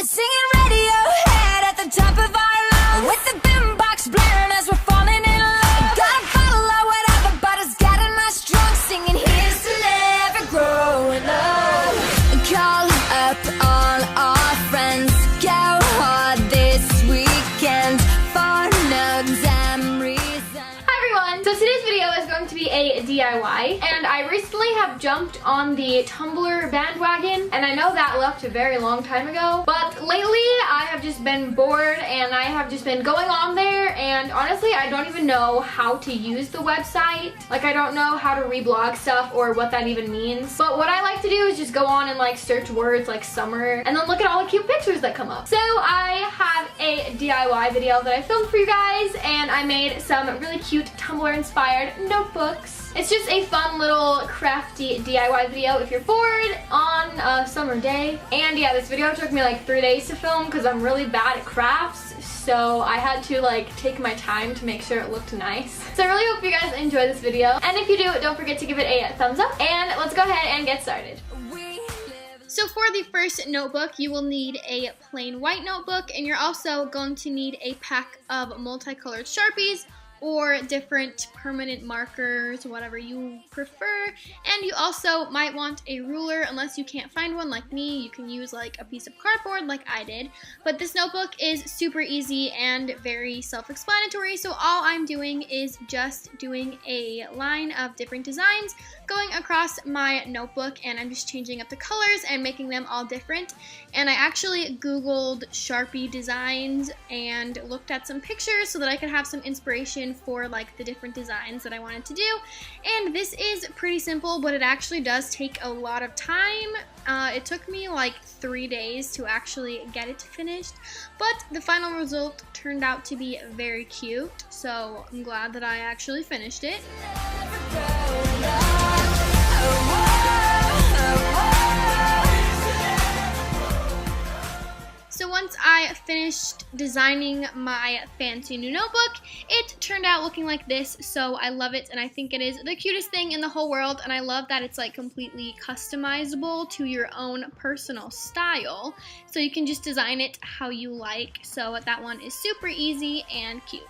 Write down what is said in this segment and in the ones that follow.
Singing Radiohead at the top of our lungs, with the boombox blaring as we're falling in love. Got a bottle or whatever, but it's getting us drunk, singing here's to never growing up. Call up all our friends, go hard this weekend for no damn reason. Hi everyone! So today's video is going to be a DIY, and I recently have jumped on the Tumblr bandwagon, and I know that left a very long time ago, but lately I have just been bored and I have just been going on there, and honestly I don't even know how to use the website. Like, I don't know how to reblog stuff or what that even means, but what I like to do is just go on and like search words like summer and then look at all the cute pictures that come up. So I have a DIY video that I filmed for you guys, and I made some really cute Tumblr inspired notebooks. It's just a fun little crafty DIY video if you're bored on a summer day. And yeah, this video took me like 3 days to film because I'm really bad at crafts, so I had to like take my time to make sure it looked nice. So I really hope you guys enjoy this video, and if you do, don't forget to give it a thumbs up, and let's go ahead and get started. So for the first notebook, you will need a plain white notebook, and you're also going to need a pack of multicolored Sharpies or different permanent markers, whatever you prefer. And you also might want a ruler, unless you can't find one like me. You can use like a piece of cardboard like I did. But this notebook is super easy and very self-explanatory, so all I'm doing is just doing a line of different designs going across my notebook, and I'm just changing up the colors and making them all different. And I actually Googled Sharpie designs and looked at some pictures so that I could have some inspiration for like the different designs that I wanted to do. And this is pretty simple, but it actually does take a lot of time. It took me like 3 days to actually get it finished, but the final result turned out to be very cute, so I'm glad that I actually finished it. So once I finished designing my fancy new notebook, it turned out looking like this, so I love it, and I think it is the cutest thing in the whole world, and I love that it's like completely customizable to your own personal style, so you can just design it how you like. So that one is super easy and cute.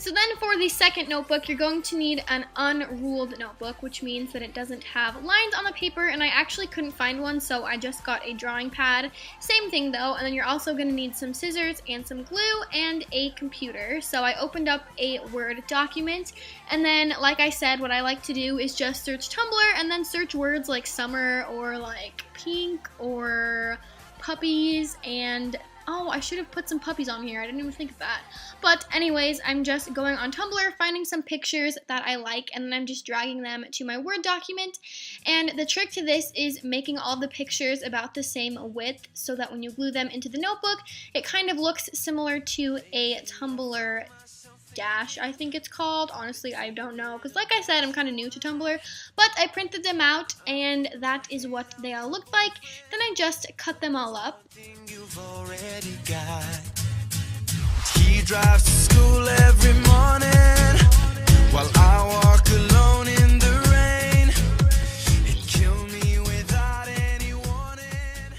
So then for the second notebook, you're going to need an unruled notebook, which means that it doesn't have lines on the paper, and I actually couldn't find one, so I just got a drawing pad. Same thing though, and then you're also going to need some scissors and some glue and a computer. So I opened up a Word document, and then like I said, what I like to do is just search Tumblr and then search words like summer or like pink or puppies, and oh, I should have put some puppies on here. I didn't even think of that. But anyways, I'm just going on Tumblr, finding some pictures that I like, and then I'm just dragging them to my Word document. And the trick to this is making all the pictures about the same width so that when you glue them into the notebook, it kind of looks similar to a Tumblr dash, I think it's called. Honestly, I don't know, because like I said, I'm kind of new to Tumblr, but I printed them out, and that is what they all looked like. Then I just cut them all up. He drives to school every morning while I walk alone in the rain. He'd kill me without any warning.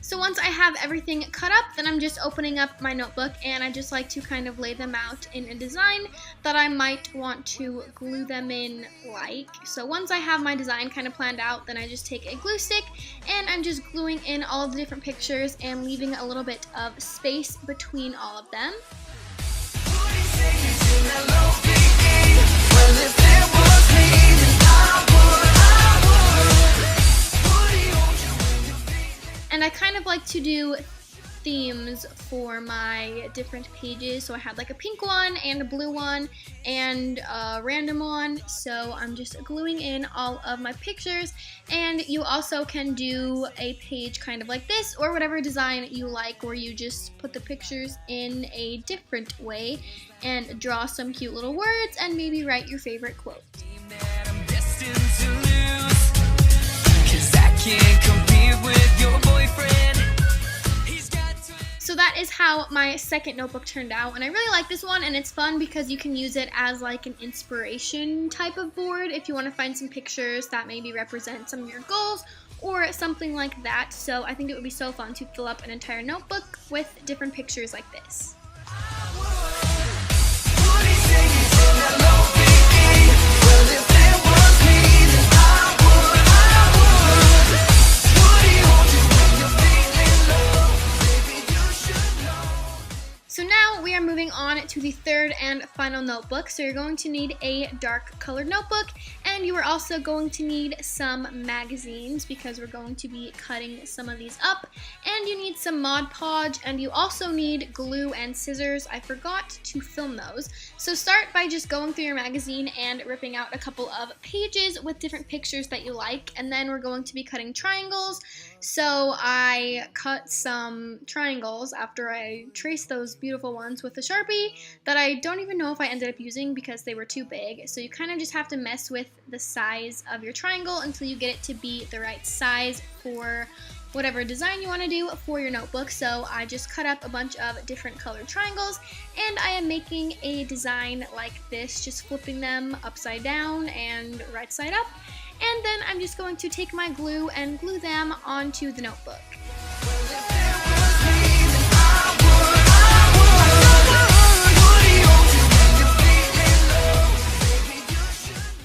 So once I have everything cut up, then I'm just opening up my notebook, and I just like to kind of lay them out in a design that I might want to glue them in like. So once I have my design kind of planned out, then I just take a glue stick and I'm just gluing in all of the different pictures and leaving a little bit of space between all of them. And I kind of like to do themes for my different pages, so I had like a pink one and a blue one and a random one, so I'm just gluing in all of my pictures. And you also can do a page kind of like this, or whatever design you like, where you just put the pictures in a different way and draw some cute little words and maybe write your favorite quote. So that is how my second notebook turned out, and I really like this one, and it's fun because you can use it as like an inspiration type of board if you want to find some pictures that maybe represent some of your goals or something like that. So I think it would be so fun to fill up an entire notebook with different pictures like this. So now we are moving on to the third and final notebook. So you're going to need a dark colored notebook, and you are also going to need some magazines because we're going to be cutting some of these up, and you need some Mod Podge, and you also need glue and scissors. I forgot to film those. So start by just going through your magazine and ripping out a couple of pages with different pictures that you like, and then we're going to be cutting triangles. So I cut some triangles after I traced those beautiful ones with a Sharpie that I don't even know if I ended up using because they were too big. So you kind of just have to mess with the size of your triangle until you get it to be the right size for whatever design you want to do for your notebook. So I just cut up a bunch of different colored triangles, and I am making a design like this, just flipping them upside down and right side up. And then I'm just going to take my glue and glue them onto the notebook.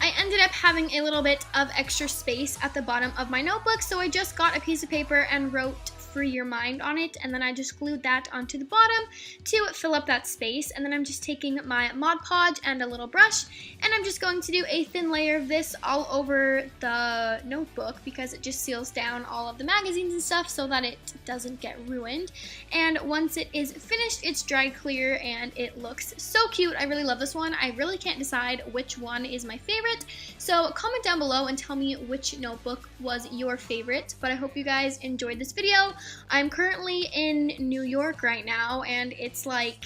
I ended up having a little bit of extra space at the bottom of my notebook, so I just got a piece of paper and wrote "Free Your Mind" on it, and then I just glued that onto the bottom to fill up that space. And then I'm just taking my Mod Podge and a little brush, and I'm just going to do a thin layer of this all over the notebook because it just seals down all of the magazines and stuff so that it doesn't get ruined. And once it is finished, it's dried clear and it looks so cute. I really love this one. I really can't decide which one is my favorite, so comment down below and tell me which notebook was your favorite. But I hope you guys enjoyed this video. I'm currently in New York right now, and it's like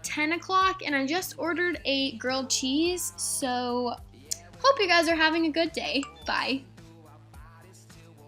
10 o'clock, and I just ordered a grilled cheese, so hope you guys are having a good day. Bye.